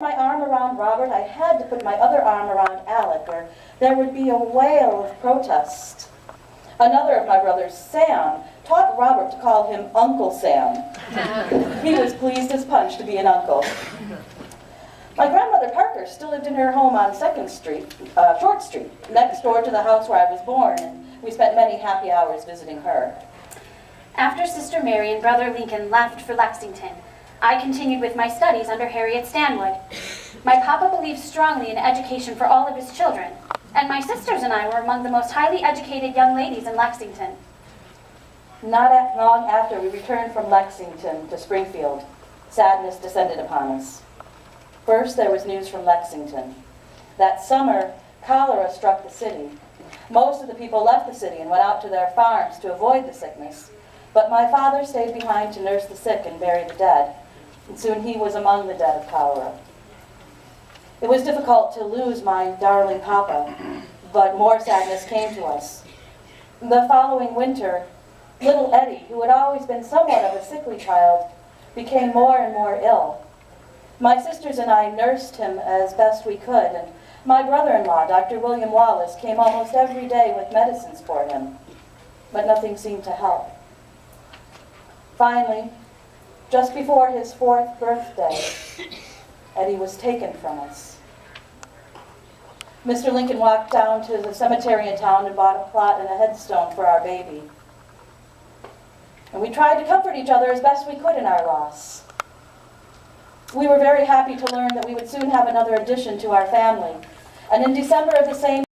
my arm around Robert, I had to put my other arm around Alec, or there would be a wail of protest. Another of my brothers, Sam, taught Robert to call him Uncle Sam. He was pleased as punch to be an uncle. My grandmother Parker still lived in her home on Short Street, next door to the house where I was born, and we spent many happy hours visiting her. After Sister Mary and Brother Lincoln left for Lexington, I continued with my studies under Harriet Stanwood. My papa believed strongly in education for all of his children, and my sisters and I were among the most highly educated young ladies in Lexington. Not long after we returned from Lexington to Springfield, sadness descended upon us. First, there was news from Lexington. That summer, cholera struck the city. Most of the people left the city and went out to their farms to avoid the sickness, but my father stayed behind to nurse the sick and bury the dead, and soon he was among the dead of cholera. It was difficult to lose my darling papa, but more sadness came to us. The following winter, little Eddie, who had always been somewhat of a sickly child, became more and more ill. My sisters and I nursed him as best we could, and my brother-in-law, Dr. William Wallace, came almost every day with medicines for him, but nothing seemed to help. Finally, just before his 4th birthday, Eddie was taken from us. Mr. Lincoln walked down to the cemetery in town and bought a plot and a headstone for our baby. And we tried to comfort each other as best we could in our loss. We were very happy to learn that we would soon have another addition to our family. And in December of the same